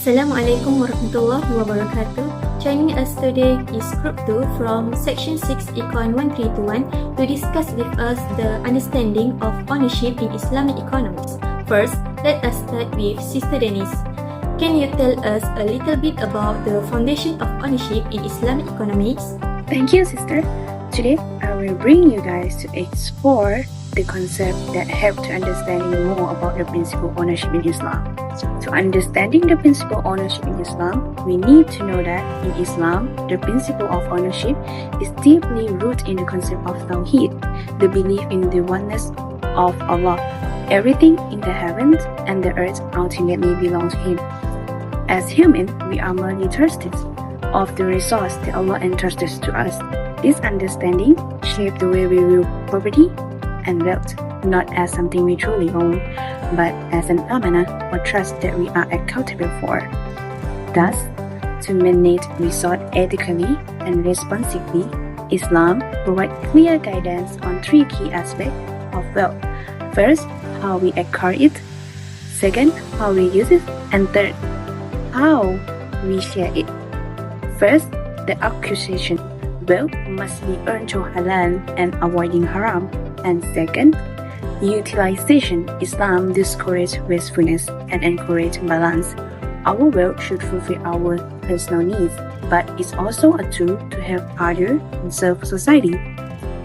Assalamualaikum warahmatullahi wabarakatuh. Joining us today is Group 2 from Section 6 Econ 1321 to discuss with us the understanding of ownership in Islamic economics. First, let us start with Sister Denise. Can you tell us a little bit about the foundation of ownership in Islamic economics? Thank you, sister. Today, I will bring you guys to explore the concept that help to understanding more about the principle of ownership in Islam. To understanding the principle of ownership in Islam, we need to know that in Islam, the principle of ownership is deeply rooted in the concept of Tawheed, the belief in the oneness of Allah. Everything in the heavens and the earth ultimately belongs to Him. As humans, we are merely trusters of the resource that Allah entrusts to us. This understanding shapes the way we view property and wealth, not as something we truly own, but as an amanah or trust that we are accountable for. Thus, to manage resource ethically and responsibly, Islam provides clear guidance on three key aspects of wealth. First, how we acquire it. Second, how we use it. And third, how we share it. First, the acquisition. Wealth must be earned through halal and avoiding haram. And second, utilization. Islam discourages wastefulness and encourages balance. Our wealth should fulfill our personal needs, but it's also a tool to help others and serve society.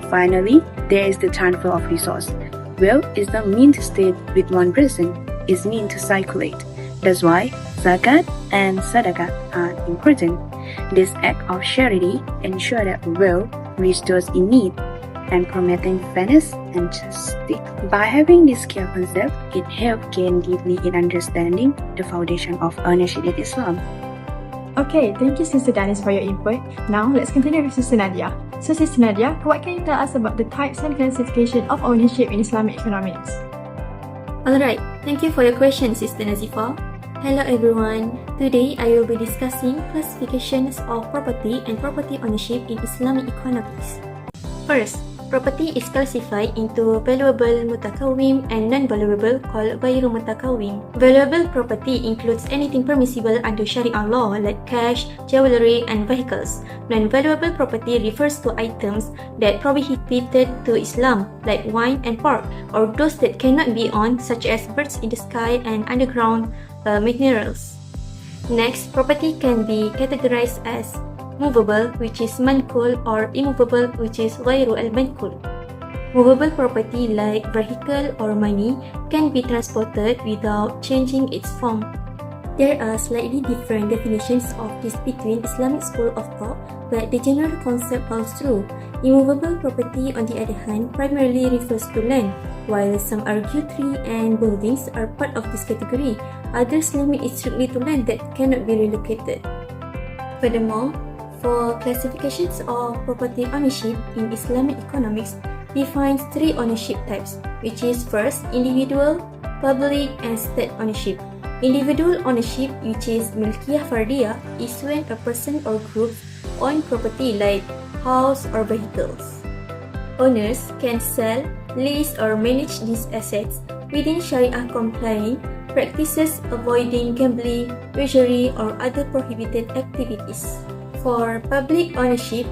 Finally, there is the transfer of resource. Wealth is not meant to stay with one person, it's meant to circulate. That's why zakat and sadaqah are important. This act of charity ensures that wealth reaches those in need and promoting fairness and justice. By having this clear concept, it helps gain deeply in understanding the foundation of ownership in Islam. Okay, thank you Sister Denise for your input. Now let's continue with Sister Nadia. So Sister Nadia, what can you tell us about the types and classification of ownership in Islamic economics? Alright, thank you for your question, Sister Nazifa. Hello everyone. Today I will be discussing classifications of property and property ownership in Islamic economics. First, property is classified into valuable mutakawim and non-valuable called ghairu mutakawim. Valuable property includes anything permissible under Sharia law like cash, jewelry, and vehicles. Non-valuable property refers to items that prohibited to Islam like wine and pork, or those that cannot be owned such as birds in the sky and underground minerals. Next, property can be categorized as movable, which is mankul, or immovable, which is ghairu al-mankul. Movable property like vehicle or money can be transported without changing its form. There are slightly different definitions of this between Islamic school of thought, but the general concept holds true. Immovable property, on the other hand, primarily refers to land, while some argue tree and buildings are part of this category. Others limit it strictly to land that cannot be relocated. Furthermore, for classifications of property ownership in Islamic economics defines three ownership types, which is first, individual, public, and state ownership. Individual ownership, which is milkiyah fardiyah, is when a person or group own property like house or vehicles. Owners can sell, lease, or manage these assets within Sharia-compliant practices, avoiding gambling, usury, or other prohibited activities. For public ownership,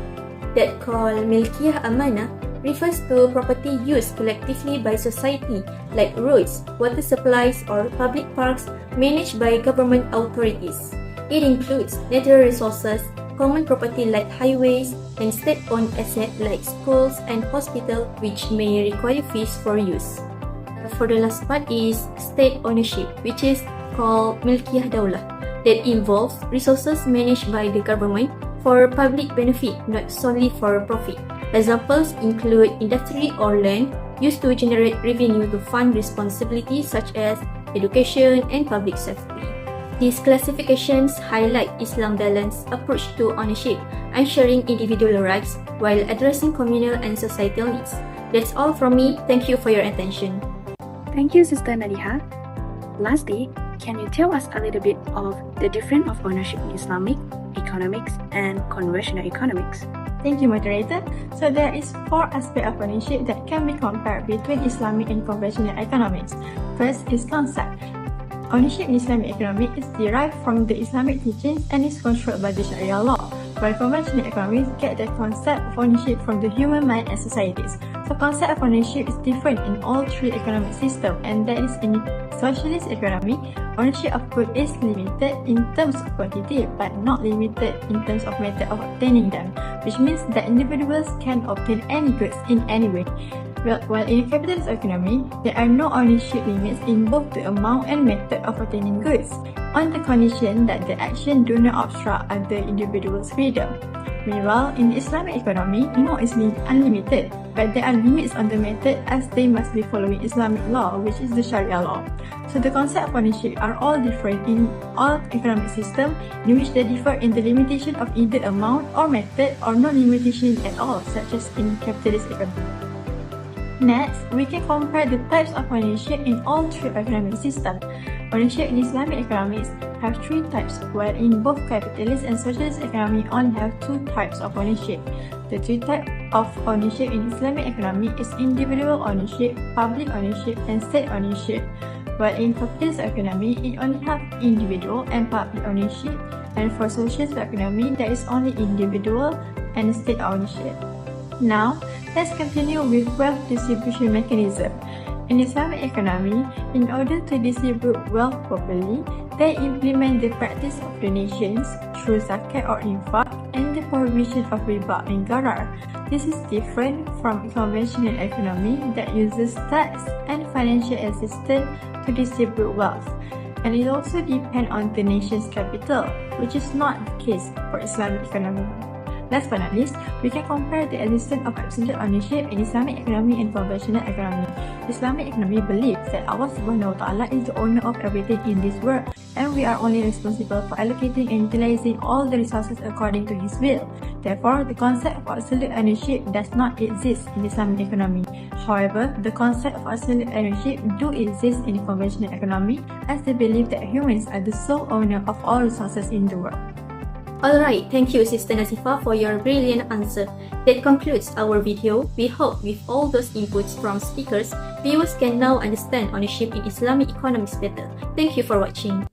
that called milkiyah amanah, refers to property used collectively by society like roads, water supplies, or public parks managed by government authorities. It includes natural resources, common property like highways, and state-owned assets like schools and hospitals, which may require fees for use. For the last part is state ownership, which is called milkiyah daulah, that involves resources managed by the government for public benefit, not solely for profit. Examples include industry or land used to generate revenue to fund responsibilities such as education and public safety. These classifications highlight Islam's balanced approach to ownership, ensuring individual rights while addressing communal and societal needs. That's all from me. Thank you for your attention. Thank you, Sister Nadia. Lastly, can you tell us a little bit of the difference of ownership in Islamic economics and conventional economics? Thank you, moderator. So there is 4 aspects of ownership that can be compared between Islamic and conventional economics. First is concept. Ownership in Islamic economy is derived from the Islamic teachings and is controlled by the Sharia law, while conventional economies get their concept of ownership from the human mind and societies. So concept of ownership is different in all three economic systems, and that is in socialist economy, ownership of goods is limited in terms of quantity but not limited in terms of method of obtaining them, which means that individuals can obtain any goods in any way. While in a capitalist economy, there are no ownership limits in both the amount and method of obtaining goods, on the condition that the action do not obstruct other individuals' freedom. Meanwhile, in the Islamic economy, no is unlimited, but there are limits on the method as they must be following Islamic law, which is the Sharia law. So the concept of ownership are all different in all economic systems, in which they differ in the limitation of either amount or method or no limitation at all, such as in capitalist economy. Next, we can compare the types of ownership in all three economic systems. Ownership in Islamic economies have three types, while in both capitalist and socialist economy only have two types of ownership. The two types of ownership in Islamic economy is individual ownership, public ownership, and state ownership, while in capitalist economy it only has individual and public ownership, and for socialist economy there is only individual and state ownership. Now, let's continue with wealth distribution mechanism. In Islamic economy, in order to distribute wealth properly, they implement the practice of donations through zakat or infaq and the prohibition of riba and gharar. This is different from conventional economy that uses tax and financial assistance to distribute wealth, and it also depends on the nation's capital, which is not the case for Islamic economy. Last but not least, we can compare the existence of absolute ownership in Islamic economy and conventional economy. Islamic economy believes that Allah Subhanahu wa Ta'ala is the owner of everything in this world, and we are only responsible for allocating and utilizing all the resources according to His will. Therefore, the concept of absolute ownership does not exist in Islamic economy. However, the concept of absolute ownership do exist in conventional economy, as they believe that humans are the sole owner of all resources in the world. Alright, thank you Sister Nazifa for your brilliant answer. That concludes our video. We hope with all those inputs from speakers, viewers can now understand ownership in Islamic economies better. Thank you for watching.